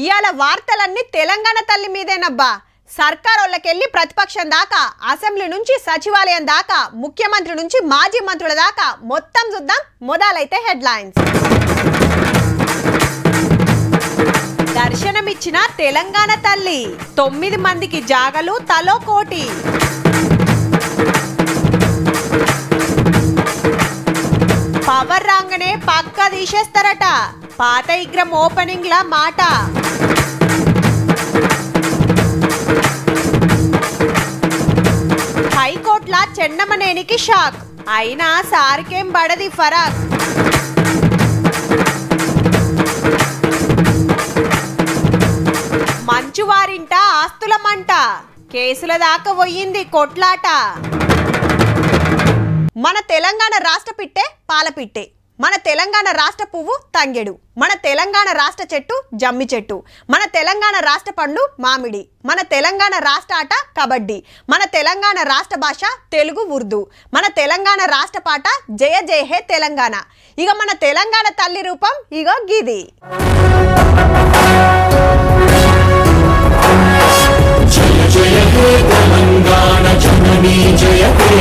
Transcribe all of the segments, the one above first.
ఇయాల వార్తలన్నీ తెలంగాణ తల్లి మీదేనబ్బా. సర్కారోళ్ళకెళ్ళి ప్రతిపక్షం దాకా, అసెంబ్లీ నుంచి సచివాలయం దాకా, ముఖ్యమంత్రి నుంచి మాజీ మంత్రుల దాకా మొత్తం చూద్దాం. మొదలైతే హెడ్లైన్స్. దర్శనమిచ్చిన తెలంగాణ తల్లి, 9 మందికి జాగలు, తలో కోటి. పవర్ రాగానే పక్క తీసేస్తారట, పాత విగ్రహం ఓపెనింగ్ లా మాట. హైకోర్టుల చెన్నమనేనికి షాక్, అయినా సార్కేం బడది ఫరాక్. మంచువారింట ఆస్తుల మంట, కేసుల దాకా పోయింది కొట్లాట. మన తెలంగాణ రాష్ట్ర పిట్టే పాలపిట్టే, మన తెలంగాణ రాష్ట్ర పువ్వు తంగెడు, మన తెలంగాణ రాష్ట్ర చెట్టు జమ్మి చెట్టు, మన తెలంగాణ రాష్ట్ర పండు మామిడి, మన తెలంగాణ రాష్ట్ర ఆట కబడ్డీ, మన తెలంగాణ రాష్ట్ర భాష తెలుగు ఉర్దూ, మన తెలంగాణ రాష్ట్ర పాట జయ జయ హే తెలంగాణ. ఇక మన తెలంగాణ తల్లి రూపం ఇగో గిది. జయ జయ హే తెలంగాణ జననీ జయ హే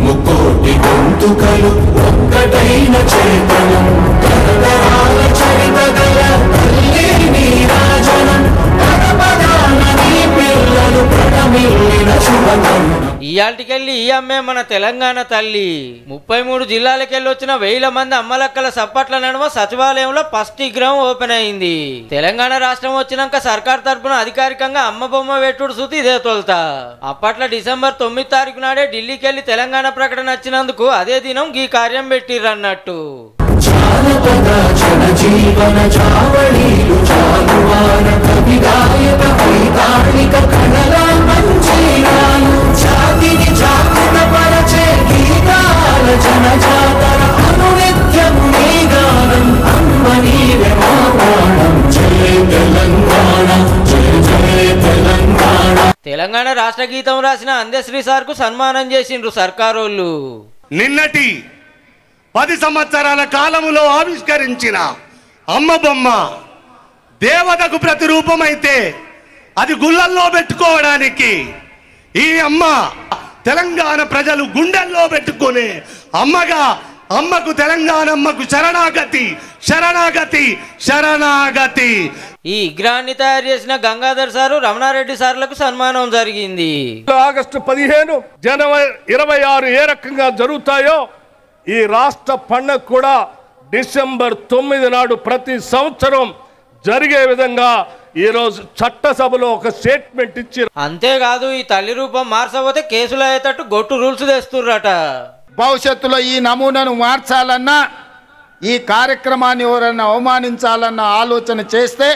ముకోటి గొంతుకలు ఒక్కటైన చేతనం, తరతరాల చరితగల తల్లి నీరాజనం, పరపదాన నీ పిల్లలు ప్రణమిల్లిన శుభకం. ఇయాల్టికెళ్ళి ఈ అమ్మే మన తెలంగాణ తల్లి. 33 జిల్లాలకెళ్ళి వచ్చిన 1000 మంది అమ్మలక్కల సప్పట్ల నడుమ సచివాలయంలో ఫస్ట్ విగ్రహం ఓపెన్ అయింది. తెలంగాణ రాష్ట్రం వచ్చినాక సర్కార్ తరఫున అధికారికంగా అమ్మ బొమ్మ పెట్టుడు సుతి ఇదే తొలుత. అప్పట్లో డిసెంబర్ 9 తారీఖు నాడే ఢిల్లీకి వెళ్లి తెలంగాణ ప్రకటన వచ్చినందుకు అదే దినం ఈ కార్యం పెట్టిర్రన్నట్టు. తెలంగాణ రాష్ట్ర గీతం రాసిన అందశ్రీ సార్ కు సన్మానం చేసిండ్రు సర్కారోళ్ళు. నిన్నటి 10 సంవత్సరాల కాలములో ఆవిష్కరించిన అమ్మ బొమ్మ దేవతకు ప్రతిరూపమైతే అది గుళ్ళల్లో పెట్టుకోవడానికి ఈ అమ్మ తెలంగాణ ప్రజలు గుండెల్లో పెట్టుకునే అమ్మగా, అమ్మకు తెలంగాణ అమ్మకు శరణాగతి శరణాగతి శరణాగతి. ఈ విగ్రహాన్ని తయారు చేసిన గంగాధర్ సారు, రమణారెడ్డి సార్లకు సన్మానం జరిగింది. ఆగస్టు 15, జనవరి 26 ఏ రకంగా జరుగుతాయో ఈ రాష్ట్ర పండుగ కూడా డిసెంబర్ 9 నాడు ప్రతి సంవత్సరం జరిగే విధంగా ఈ రోజు చట్టసభలో ఒక స్టేట్మెంట్ ఇచ్చారు. అంతేకాదు ఈ తల్లి రూపం మార్చబోతే కేసులు అయ్యేటట్టు గొట్టు రూల్స్ తెస్తుర్రట. భవిష్యత్తులో ఈ నమూనాను మార్చాలన్నా, ఈ కార్యక్రమాన్ని ఎవరన్నా అవమానించాలన్న ఆలోచన చేస్తే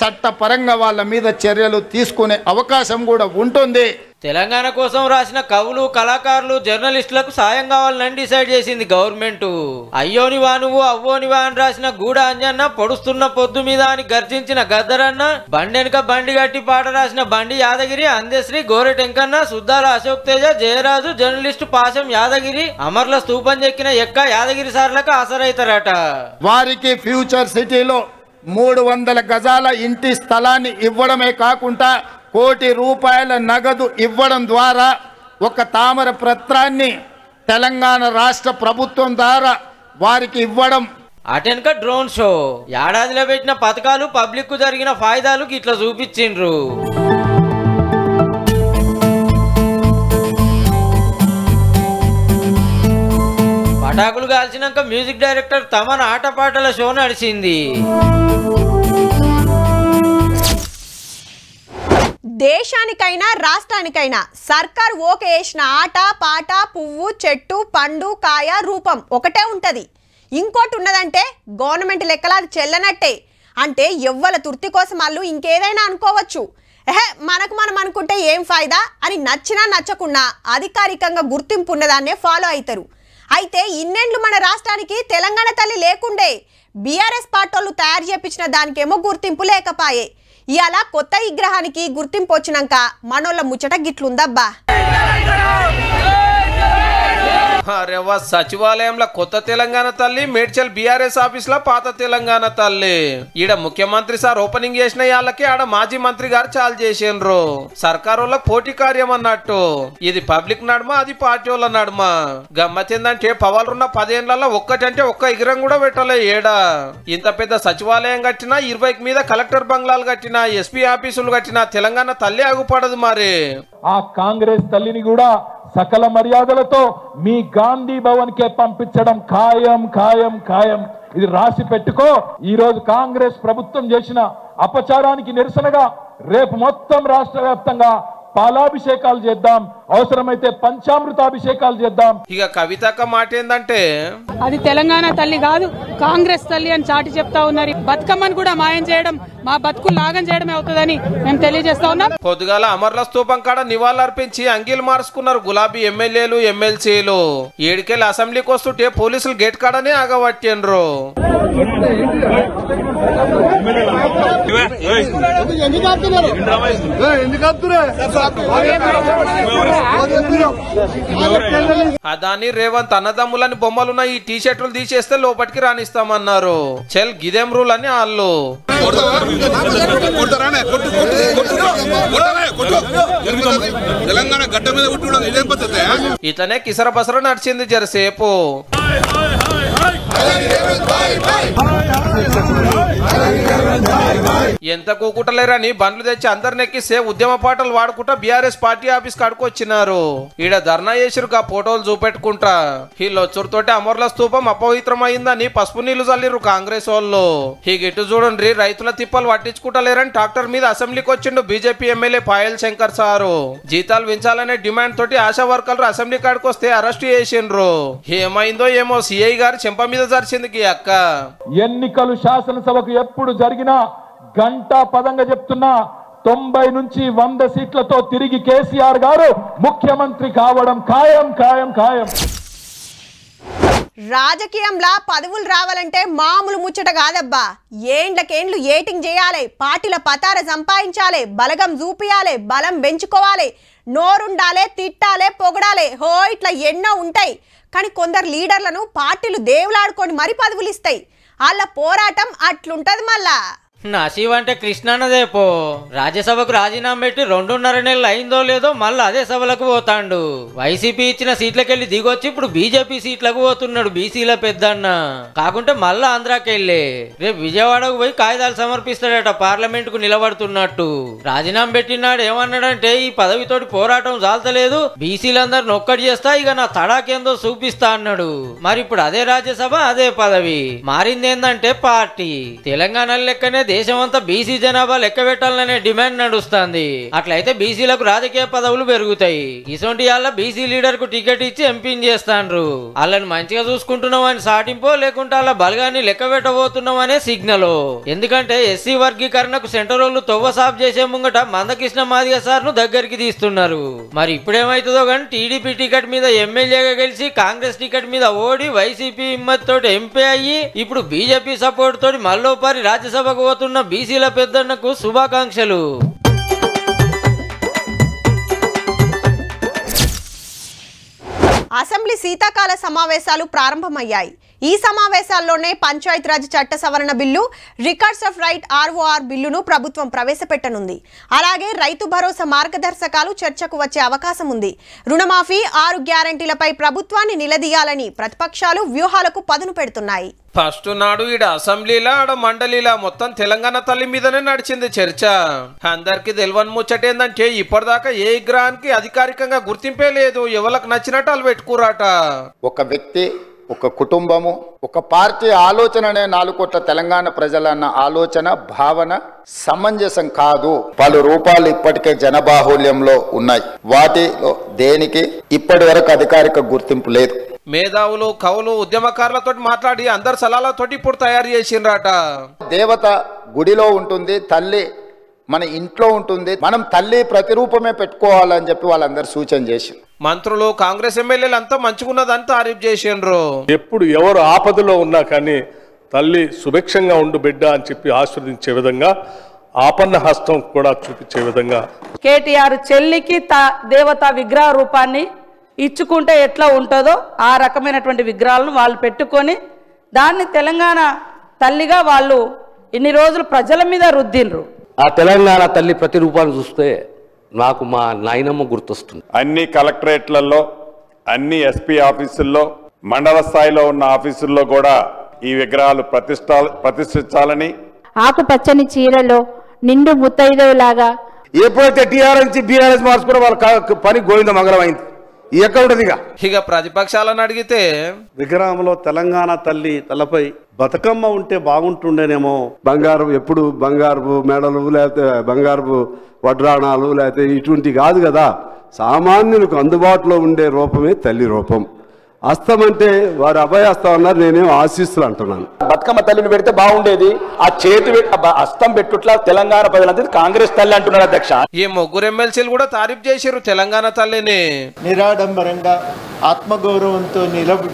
చట్టపరంగా వాళ్ళ మీద చర్యలు తీసుకునే అవకాశం కూడా ఉంటుంది. తెలంగాణ కోసం రాసిన కవులు, కళాకారులు, జర్నలిస్టులకు సాయం కావాలని డిసైడ్ చేసింది గవర్నమెంట్. అయ్యోనివా నువ్వు అవ్వోనివా అని రాసిన గూడ అంజన్న, పొడుస్తున్న పొద్దు మీద అని గర్జించిన గద్దరన్న, బండెనక బండి గట్టి పాట రాసిన బండి యాదగిరి, అందశ్రీ, గోరెటెంకన్న, సుద్దాల అశోక్ తేజ, జయరాజు, జర్నలిస్టు పాశం యాదగిరి, అమర్ల స్తూపం చెక్కిన ఎక్క యాదగిరి సార్లకు ఆసరైతారట. వారికి ఫ్యూచర్ సిటీలో 300 గజాల ఇంటి స్థలాన్ని ఇవ్వడమే కాకుండా ₹1 కోటి నగదు ఇవ్వడం ద్వారా ఒక తామర పత్రాన్ని తెలంగాణ రాష్ట్ర ప్రభుత్వం ద్వారా వారికి ఇవ్వడం. అటెన్క డ్రోన్ షో, ఏడాదిలో పెట్టిన పథకాలు, పబ్లిక్ కు జరిగిన ఫాయిదాలు ఇట్లా చూపించిండ్రు. పటాకులు కాల్చినాక మ్యూజిక్ డైరెక్టర్ తమన్ ఆటపాటల షో నడిచింది. దేశానికైనా రాష్ట్రానికైనా సర్కార్ ఓకే వేసిన ఆట పాట పువ్వు చెట్టు పండు కాయ రూపం ఒకటే ఉంటది. ఇంకోటి ఉన్నదంటే గవర్నమెంట్ లెక్కల అది చెల్లనట్టే. అంటే ఎవ్వల తుర్తి కోసం వాళ్ళు ఇంకేదైనా అనుకోవచ్చు. మనకు మనం అనుకుంటే ఏం ఫాయిదా అని నచ్చినా నచ్చకున్నా అధికారికంగా గుర్తింపు ఉన్నదాన్నే ఫాలో అవుతారు. అయితే ఇన్నేళ్ళు మన రాష్ట్రానికి తెలంగాణ తల్లి లేకుండే. బీఆర్ఎస్ పార్టీలు తయారు చేపించిన దానికేమో గుర్తింపు లేకపాయే. ఇయాల కొత్త విగ్రహానికి గుర్తింపు వచ్చినాక మనోళ్ళ ముచ్చట గిట్లుందబ్బా. అరేవా సచివాలయంలో కొత్త తెలంగాణ తల్లి, మేడ్చల్ బీఆర్ఎస్ ఆఫీస్ లో పాత తెలంగాణ తల్లి. ఈడ ముఖ్యమంత్రి సార్ ఓపెనింగ్ చేసిన వాళ్ళకి ఆడ మాజీ మంత్రి గారు చాలు చేసిండ్రు. సర్కారు పోటీ కార్యం అన్నట్టు. ఇది పబ్లిక్ నడుమ, అది పార్టీ వాళ్ళ నడుమ. గమ్మత్ ఏందంటే పవర్లున్న 10 ఏళ్లలో ఒక్కటంటే ఒక్క ఎగరం కూడా పెట్టలే ఏడా. ఇంత పెద్ద సచివాలయం కట్టినా, 20 మీద కలెక్టర్ బంగ్లాలు కట్టినా, ఎస్పీ ఆఫీసులు కట్టినా తెలంగాణ తల్లి ఆగుపడదు. మరి ఆ కాంగ్రెస్ తల్లిని కూడా సకల మర్యాదలతో మీ గాంధీ భవన్ కే పంపించడం ఖాయం ఖాయం ఖాయం. ఇది రాసి పెట్టుకో. ఈ రోజు కాంగ్రెస్ ప్రభుత్వం చేసిన అపచారానికి నిరసనగా రేపు మొత్తం రాష్ట్ర వ్యాప్తంగా పాలాభిషేకాలు చేద్దాం, అవసరమైతే పంచామృతాభిషేకాలు చేద్దాం. ఇక కవితక్క మాట ఏందంటే అది తెలంగాణ తల్లి కాదు, కాంగ్రెస్ తల్లి అని చాటి చెప్తా ఉన్నారు. బతుకమ్మను కూడా మాయం చేయడం, మా బతుకులు లాగం చేయడమే అవుతుందని మేము తెలియజేస్తా ఉన్నాం. పొద్దుగాల అమర్ల స్తూపం కాడ నివాళులర్పించి అంగీలు మార్చుకున్నారు గులాబీ ఎమ్మెల్యేలు, ఎమ్మెల్సీలు. 7 అసెంబ్లీకి వస్తుంటే పోలీసులు గేట్ కాడనే ఆగబట్టిండ్రు. అదాని రేవంత్ అన్నదమ్ములని బొమ్మలున్న ఈ టీ షర్టులు తీసేస్తే లోపలికి రాణిస్తామన్నారు. చెల్ గిదేం రూల్ అని వాళ్ళు. ఇతనే కిసర బసర నడిచింది జరసేపు. ఎంత కూకుటలేరని బండ్లు తెచ్చి అందరినెక్కిస్తే ఉద్యమ పాటలు వాడుకుంటా బీఆర్ఎస్ పార్టీ ఆఫీస్ కాడుకొచ్చినారు. ఈడ ధర్నా చేసిరుగా ఫోటోలు చూపెట్టుకుంటా. వీళ్ళొచ్చురుతోటి అమర్ల స్తూపం అపవిత్రమైందని పసుపు నీళ్లు చల్లిరు కాంగ్రెస్ వాళ్ళు. ఇటు చూడండి, రైతుల తిప్పలు పట్టించుకుంటలేరని ట్రాక్టర్ మీద అసెంబ్లీకి వచ్చిండు BJP MLA Payal Shankar sir. జీతాలు పెంచాలనే డిమాండ్ తోటి ఆశా వర్కర్లు అసెంబ్లీ కాడికొస్తే అరెస్ట్ చేసిండ్రు. ఏమైందో ఏమో, సిఐ గారు చెంప మీద జరిచింది అక్క. ఎన్నికలు శాసనసభకు ఎప్పుడు జరిగినా గంటా పదంగా చెప్తున్నా 90 నుంచి 100 సీట్లతో తిరిగి కేసీఆర్ గారు ముఖ్యమంత్రి కావడం ఖాయం ఖాయం ఖాయం. రాజకీయంలా పదవులు రావాలంటే మామూలు ముచ్చట కాదబ్బా. ఏండ్లకేండ్లు ఏటింగ్ చేయాలి, పార్టీల పతార సంపాదించాలి, బలగం చూపియాలి, బలం పెంచుకోవాలి, నోరుండాలి, తిట్టాలి, పొగడాలి. హో ఇట్లా ఎన్నో ఉంటాయి. కానీ కొందరు లీడర్లను పార్టీలు దేవులాడుకొని మరీ పదవులు ఇస్తాయి. వాళ్ళ పోరాటం అట్లుంటది. మళ్ళా నసీవ్ అంటే కృష్ణన్నదే పో. రాజ్యసభకు రాజీనామా పెట్టి 2.5 నెలలు అయిందో లేదో మళ్ళీ అదే సభలకు పోతాండు. వైసీపీ ఇచ్చిన సీట్లకెళ్ళి దిగొచ్చి ఇప్పుడు బీజేపీ సీట్లకు పోతున్నాడు. బీసీల పెద్దన్న కాకుంటే మళ్ళా ఆంధ్రాకెళ్ళి రేపు విజయవాడకు పోయి కాగితాలు సమర్పిస్తాడట పార్లమెంట్ కు నిలబడుతున్నట్టు. రాజీనామా పెట్టినాడు. ఏమన్నాడంటే ఈ పదవితోటి పోరాటం చాలతలేదు, బీసీలందరిని ఒక్కటి చేస్తా, ఇక నా తడాకేందో చూపిస్తా అన్నాడు. మరి ఇప్పుడు అదే రాజ్యసభ, అదే పదవి. మారిందేందంటే పార్టీ. తెలంగాణ లెక్కనే దేశమంతా బీసీ జనాభా లెక్క పెట్టాలనే డిమాండ్ నడుస్తుంది. అట్లయితే బీసీలకు రాజకీయ పదవులు పెరుగుతాయి. ఇసొంటి వాళ్ళ బీసీ లీడర్ కు టికెట్ ఇచ్చి ఎంపీని చేస్తాండ్రు. వాళ్ళని మంచిగా చూసుకుంటున్నాం అని సాటింపో, లేకుంటే వాళ్ళ బలగాన్ని లెక్క పెట్టబోతున్నాం అనే సిగ్నల్. ఎందుకంటే ఎస్సీ వర్గీకరణకు సెంటర్ వాళ్ళు తొవ్వ సాఫ్ చేసే ముంగట మందకృష్ణ మాదిగ సార్ ను దగ్గరికి తీస్తున్నారు. మరి ఇప్పుడేమైతుందో కానీ టీడీపీ టికెట్ మీద ఎమ్మెల్యేగా గెలిచి కాంగ్రెస్ టికెట్ మీద ఓడి వైసీపీ హిమ్మత్ తోటి ఎంపీ అయ్యి ఇప్పుడు బీజేపీ సపోర్ట్ తోటి మల్లోపారి రాజ్యసభకు పోతున్న బీసీల పెద్దన్నకు శుభాకాంక్షలు. అసెంబ్లీ శీతాకాల సమావేశాలు ప్రారంభమయ్యాయి. ఈ సమావేశాల్లోనే పంచాయతీరాజ్ చట్ట సవరణ bill, records of right ROR బిల్లును ప్రభుత్వం ప్రవేశపెట్టనుంది. అలాగే రైతు భరోసా మార్గదర్శకాలు చర్చకు వచ్చే అవకాశం ఉంది. రుణమాఫీ, 6 గ్యారంటీలపై ప్రభుత్వాన్ని నిలదీయాలని ప్రతిపక్షాలు వ్యూహాలకు పదును పెడుతున్నాయి. ఫస్ట్ నాడు ఈడ అసెంబ్లీలా, ఆడ మండలిలా మొత్తం తెలంగాణ తల్లి మీదనే నడిచింది చర్చ. అందరికి తెలియని ముచ్చటేందంటే ఇప్పటిదాకా ఏ విగ్రహానికి అధికారికంగా గుర్తింపే లేదు. ఎవరికి నచ్చినట్టు వాళ్ళు పెట్టుకురాట. ఒక వ్యక్తి, ఒక కుటుంబము, ఒక పార్టీ ఆలోచననే 4 కోట్ల తెలంగాణ ప్రజలన్న ఆలోచన, భావన సమంజసం కాదు. పలు రూపాలు ఇప్పటికే జనబాహుల్యంలో ఉన్నాయి. వాటిలో దేనికి ఇప్పటి వరకు అధికారిక గుర్తింపు లేదు. మేధావులు, కవులు, ఉద్యమకారులతో మాట్లాడి అందరు సలహాలతోటి ఇప్పుడు తయారు చేసిండ్రట. దేవత గుడిలో ఉంటుంది, తల్లి మన ఇంట్లో ఉంటుంది. మనం తల్లి ప్రతిరూపమే పెట్టుకోవాలని చెప్పి వాళ్ళందరూ సూచన చేసి మంత్రులు, కాంగ్రెస్ ఎమ్మెల్యేలు అంతా మంచిగున్నదని తారీఫ్ చేసిండ్రు. ఎప్పుడు ఎవరు ఆపదలో ఉన్నా కానీ తల్లి సుభిక్షంగా ఉండు బిడ్డ అని చెప్పి ఆశీర్వదించే విధంగా, ఆపన్న హస్తం కూడా చూపించే విధంగా కేటీఆర్ చెల్లికి దేవత విగ్రహ రూపాన్ని ఇచ్చుకుంటే ఎట్లా ఉంటుందో ఆ రకమైనటువంటి విగ్రహాలను వాళ్ళు పెట్టుకొని దాన్ని తెలంగాణ తల్లిగా వాళ్ళు ఇన్ని రోజులు ప్రజల మీద రుద్దిండ్రు. ఆ తెలంగాణ తల్లి ప్రతిరూపాన్ని చూస్తే నాకు మా నాయనమ్మ గుర్తొస్తుంది. అన్ని కలెక్టరేట్లలో, అన్ని ఎస్పీ ఆఫీసుల్లో, మండల స్థాయిలో ఉన్న ఆఫీసుల్లో కూడా ఈ విగ్రహాలు ప్రతిష్ఠించాలని, ఆకుపచ్చని చీరలో నిండు ముత్తైదులాగా ఎప్పుడైతే టీఆర్ఎస్ నుంచి బీఆర్ఎస్ మార్చుకున్న వాళ్ళ పని గోవింద మంగళం అయింది. ఎక్కడ ఉంటుంది ఇక ప్రతిపక్షాలను అడిగితే విగ్రహంలో తెలంగాణ తల్లి తలపై బతుకమ్మ ఉంటే బాగుంటుండేనేమో. బంగారు ఎప్పుడు బంగారు మెడలు లేకపోతే బంగారు వడ్రాణాలు లేకపోతే ఇటువంటి కాదు కదా, సామాన్యులకు అందుబాటులో ఉండే రూపమే తల్లి రూపం. అస్తం అంటే వారు అభయస్తం అన్నారు, నేనేం ఆశీస్సులు అంటున్నాను. బతుకమ్మ తల్లిని పెడితే బాగుండేది, ఆ చేతి అస్తం పెట్టుట్లా తెలంగాణ ప్రజలంతా కాంగ్రెస్ తల్లి అంటున్నారు అధ్యక్ష. ఈ ముగ్గురు ఎమ్మెల్సీలు కూడా తారీఫ్ చేశారు తెలంగాణ తల్లిని. నిరాడంబరంగా ఆత్మగౌరవంతో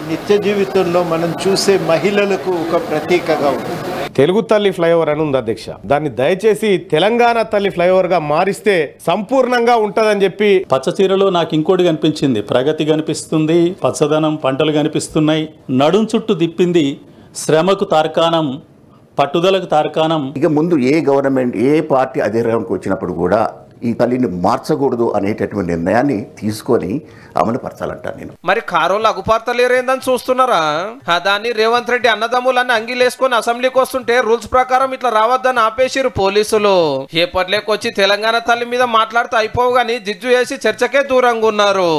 నిత్య జీవితంలో మనం చూసే మహిళలకు ఒక ప్రతీకగా ఉంటుంది. తెలుగు తల్లి ఫ్లైఓవర్ అని ఉంది అధ్యక్ష, దాన్ని దయచేసి తెలంగాణ తల్లి ఫ్లైఓవర్ గా మారిస్తే సంపూర్ణంగా ఉంటదని చెప్పి. పచ్చ చీరలో నాకు ఇంకోటి కనిపించింది, ప్రగతి కనిపిస్తుంది, పచ్చదనం, పంటలు కనిపిస్తున్నాయి. నడుం చుట్టూ తిప్పింది శ్రమకు తార్కాణం, పట్టుదలకు తార్కాణం. ఇక ముందు ఏ గవర్నమెంట్ ఏ పార్టీ అధికారంలోకి వచ్చినప్పుడు కూడా ఈ తల్లిని మార్చకూడదు అనేటటువంటి నిర్ణయాన్ని తీసుకొని అమలు పరచాలంటాను నేను. మరి కారోళ్ళు అగుపార్తలేరేందని చూస్తున్నారా? దాన్ని రేవంత్ రెడ్డి అన్నదమ్ములన్నీ అంగిలేసుకొని అసెంబ్లీకి వస్తుంటే రూల్స్ ప్రకారం ఇట్లా రావద్దని ఆపేసిరు పోలీసులు. ఏపట్లేకి వచ్చి తెలంగాణ తల్లి మీద మాట్లాడుతూ అయిపోవు గాని జిజ్జు వేసి చర్చకే దూరంగా ఉన్నారు.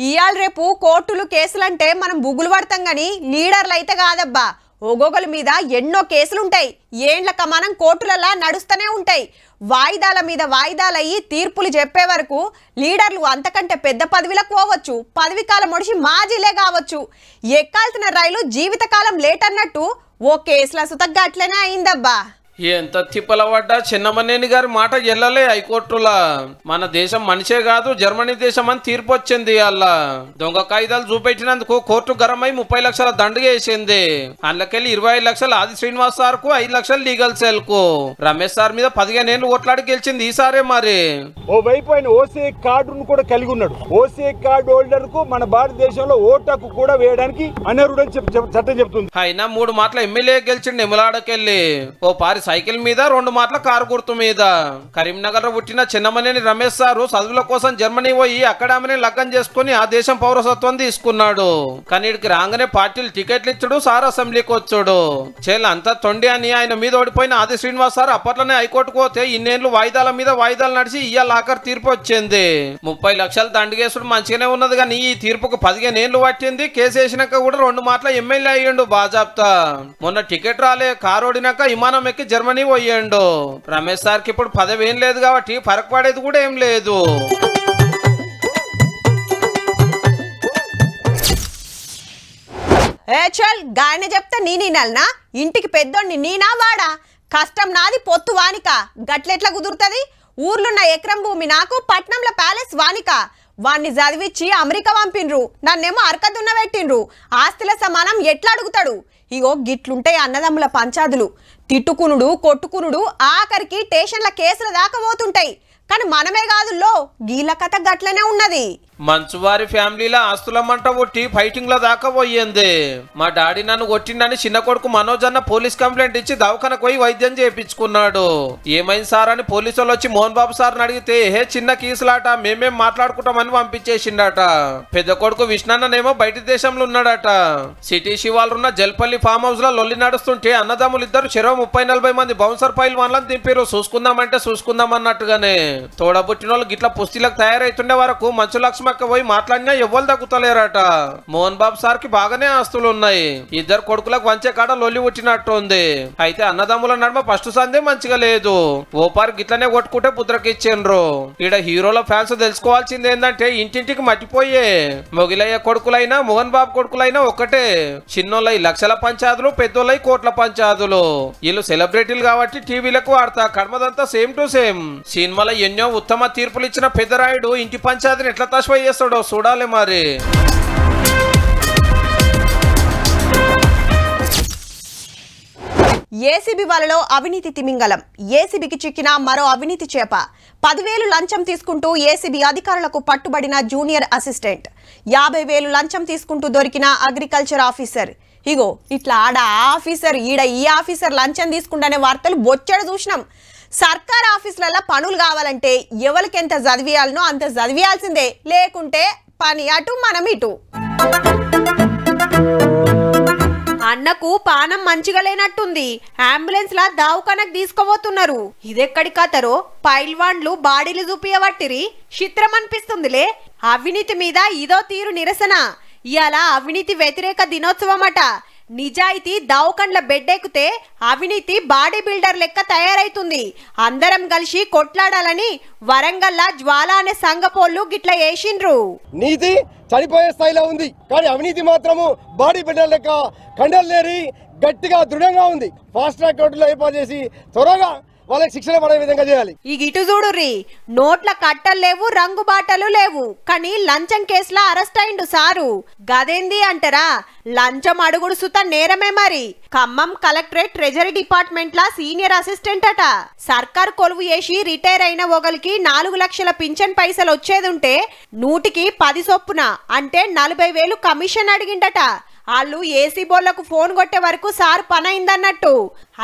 ఇయాల రేపు కోర్టులు కేసులంటే మనం బుగులు పడతాం గాని లీడర్లు అయితే కాదబ్బా. ఒగొగల మీద ఎన్నో కేసులుంటాయి, ఏండ్లక మనం కోర్టులలా నడుస్తూనే ఉంటాయి. వాయిదాల మీద వాయిదాలయ్యి తీర్పులు చెప్పే వరకు లీడర్లు అంతకంటే పెద్ద పదవిలకు పోవచ్చు, పదవి కాలం ఒడిసి మాజీలే కావచ్చు. ఎక్కాల్సిన రైలు జీవితకాలం లేట్ అన్నట్టు ఓ కేసుల సుతగ్గా అట్లనే అయిందబ్బా. ఎంత తిప్పల పడ్డా చిన్నమనేని గారి మాట ఎల్లలే హైకోర్టులా. మన దేశం మనిషే కాదు జర్మనీ దేశం అని తీర్పు వచ్చింది. అలా దొంగ కాగితాలు చూపెట్టినందుకు కోర్టు గరమై 30 లక్షల దండుగ వేసింది. అందుకెళ్ళి 25 లక్షలు ఆది శ్రీనివాస్ సార్ కు, 5 లక్షలు లీగల్ సెల్ కు. రమేష్ సార్ మీద 15 ఏళ్ళు ఓట్లాడి గెలిచింది ఈసారే. మరి ఓ వైపు ఆయన ఓసీఐ కార్డును కూడా కలిగి ఉన్నాడు. ఓసీఐ కార్డు హోల్డర్ కు మన భారతదేశంలో ఓటాకు కూడా వేయడానికి అనర్హుడని చట్టం చెప్తుంది. అయినా 3 మాటల ఎమ్మెల్యే గెలిచిండు ఎమ్మెలాడకెళ్ళి. ఓ పారి సైకిల్ మీద, 2 మాటల కారు గుర్తు మీద. కరీంనగర్ లో పుట్టిన చిన్నమనేని రమేష్ సారు చదువుల కోసం జర్మనీ పోయి అక్కడ ఆమెని లగ్గం చేసుకుని ఆ దేశం పౌరసత్వం తీసుకున్నాడు. కానీ ఇక్కడికి రాగానే పార్టీలు టికెట్లు ఇచ్చాడు, సార్ అసెంబ్లీకి వచ్చాడు. చేల అంతా తొండి అని ఆయన మీద ఓడిపోయిన ఆది శ్రీనివాస్ సార్ అప్పట్లోనే హైకోర్టుకు పోతే ఇన్నేళ్లు వాయిదాల మీద వాయిదాలు నడిచి ఇయ్యాల ఆఖరి తీర్పు వచ్చింది. 30 లక్షలు దండుగేసుడు మంచిగానే ఉన్నది కానీ ఈ తీర్పుకు 15 ఏళ్ళు పట్టింది. కేసు వేసినాక కూడా 2 మాటల ఎమ్మెల్యే అయ్యిండు బాజాప్తా. మొన్న టికెట్ రాలే, కారు ఓడినాక విమానం ఎక్కి జర్మనీ పోయిండు. రమేష్ సార్ కి ఇప్పుడు 10 ఏం లేదు కాబట్టి ఫరక్ పడేది కూడా ఏం లేదు. చల్ గాయన చెప్తే నేనల్నా? ఇంటికి పెద్దోడిని నేనా వాడా? కష్టం నాది, పొత్తు వానిక. గట్లెట్లా కుదురుతుంది? ఊర్లున్న ఎకరం భూమి నాకు, పట్నంలో ప్యాలెస్ వానిక. వాణ్ణి చదివిచ్చి అమెరికా పంపిండ్రు, నన్నేమో అరకదున్న పెట్టిండ్రు. ఆస్తుల సమానం ఎట్లా అడుగుతాడు? ఇగో గిట్లుంటాయి అన్నదమ్ముల పంచాదులు. తిట్టుకునుడు, కొట్టుకునుడు, ఆఖరికి స్టేషన్ల కేసుల దాకా పోతుంటాయి. కానీ మనమే కాదుల్లో గీల కథ గట్లనే ఉన్నది. మంచువారి ఫ్యామిలీలో ఆస్తుల మంట కొట్టి ఫైటింగ్ లో దాకా పోయింది. మా డాడీ నన్ను కొట్టిండని చిన్న కొడుకు మనోజ్ అన్న పోలీస్ కంప్లైంట్ ఇచ్చి దవాఖానకు పోయి వైద్యం చేయించుకున్నాడు. ఏమైంది సార్ అని పోలీసులు వచ్చి మోహన్ బాబు సార్ని అడిగితే హే చిన్న కీసులాట, మేమేం మాట్లాడుకుంటామని పంపించేసిండట. పెద్ద కొడుకు విష్ణన్ననేమో బయట దేశంలో ఉన్నాడట. సిటీ శివాలున్న జల్పల్లి ఫామ్ హౌస్ లో లొల్లి నడుస్తుంటే అన్నదమ్ములు ఇద్దరు చెరవ 30-40 మంది బౌన్సర్ పైల్ వాళ్ళని దింపారు. చూసుకుందామంటే చూసుకుందాం అన్నట్టుగానే. తోడబుట్టిన వాళ్ళు గిట్ల పుస్తీలకు తయారైతుండే వరకు మంచు లక్ష్మక్క పోయి మాట్లాడినా ఎవ్వరు తగ్గుతలేరట. మోహన్ బాబు సార్ కి బాగానే ఆస్తులు ఉన్నాయి. ఇద్దరు కొడుకులకు వంచే కాడ లొల్లి పుట్టినట్టు ఉంది. అయితే అన్నదమ్ముల నడుమ ఫస్ట్ సందే మంచిగా లేదు. ఓపారు గిట్లనే కొట్టుకుంటే పుత్రకిచ్చిండ్రు. ఈడ హీరోల ఫ్యాన్స్ తెలుసుకోవాల్సింది ఏంటంటే ఇంటింటికి మట్టిపోయే. మొగిలయ్య కొడుకులైనా మోహన్ బాబు కొడుకులైనా ఒకటే. చిన్నోళ్ళై లక్షల పంచాదులు, పెద్దోళ్ళై కోట్ల పంచాదులు. వీళ్ళు సెలబ్రిటీలు కాబట్టి టీవీలకు వాడతా, కడమదంతా సేమ్ టు సేమ్. సినిమాలో ఎన్నో ఉత్తమ తీర్పులు ఇచ్చిన పెద్దరాయుడు ఇంటి పంచాయతీని ఎట్లా తస్వై చేస్తాడో చూడాలి మరి. ఏసీబీ వలలో అవినీతి తిమింగలం. ఏసీబీకి చిక్కిన మరో అవినీతి చేప. 10,000 లంచం తీసుకుంటూ ఏసీబీ అధికారులకు పట్టుబడిన జూనియర్ అసిస్టెంట్. 50,000 లంచం తీసుకుంటూ దొరికిన అగ్రికల్చర్ ఆఫీసర్. ఇగో ఇట్లా ఆడ ఆఫీసర్ ఈడ ఈ ఆఫీసర్ లంచం తీసుకుంటానే వార్తలు బొచ్చడు చూసినాం. సర్కార్ ఆఫీసులలో పనులు కావాలంటే ఎవరికి ఎంత చదివేయాలనో అంత చదివేయాల్సిందే, లేకుంటే పని అటు మనం ఇటు. అన్నకు పానం మంచిగా లేనట్టుంది, అంబులెన్స్ లా దావఖానకు తీసుకుపోతున్నారు. ఇదెక్కడి కథరో పైల్వాన్లు బాడీలు చూపియబట్టిరి, చిత్రం అనిపిస్తుందిలే. అవినీతి మీద ఇదో తీరు నిరసన. ఇయాల అవినీతి వ్యతిరేక దినోత్సవం అట. నిజాయితీ దావకండ్ల బెడ్డెక్కితే అవినీతి బాడీ బిల్డర్ లెక్క తయారైతుంది. అందరం కలిసి కొట్లాడాలని వరంగల్లా జ్వాల అనే సంఘపోళ్ళు గిట్ల వేసిండ్రు. నీతి చనిపోయే స్థాయిలో ఉంది, కానీ అవినీతి మాత్రము బాడీ బిల్డర్ లెక్క కండలేరి గట్టిగా దృఢంగా ఉంది. ఫాస్ట్ ట్రాక్ కోర్టులో ఏర్పాటు చేసి త్వరగా వాళ్ళకి శిక్షణ పడే విధంగా చేయాలి. ఈ గిటు చూడుర్రి, నోట్ల కట్టలు లేవు, రంగు బాటలు లేవు, కానీ లంచం కేసులో అరెస్ట్ అయిండు సారు. గదేంది అంటారా, లంచం అడుగుడు సుత నేరమే. మరి ఖమ్మం కలెక్టరేట్ ట్రెజరీ డిపార్ట్మెంట్ లా సీనియర్ అసిస్టెంట్ అట. సర్కార్ కొలువు చేసి రిటైర్ అయిన ఒకరికి 4 లక్షల పింఛన్ పైసలు వచ్చేదుంటే 100కి 10 చొప్పున అంటే 40,000 కమిషన్ అడిగిండట. వాళ్ళు ఏసీ బోర్లకు ఫోన్ కొట్టే వరకు సార్ పని అయిందన్నట్టు.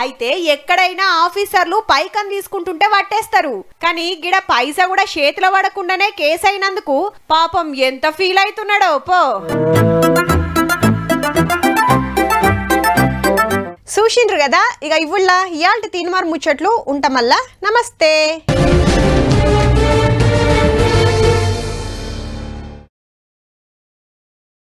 అయితే ఎక్కడైనా ఆఫీసర్లు పైకం తీసుకుంటుంటే పట్టేస్తారు, కానీ గిడ పైసా కూడా చేతిలో పడకుండానే కేసు అయినందుకు పాపం ఎంత ఫీల్ అవుతున్నాడో పో. చూసిండ్రు కదా, ఇక ఇవ్వుల్లా ఇయాల్టి తీన్మార్ ముచ్చట్లు ఉంటామల్లా. నమస్తే.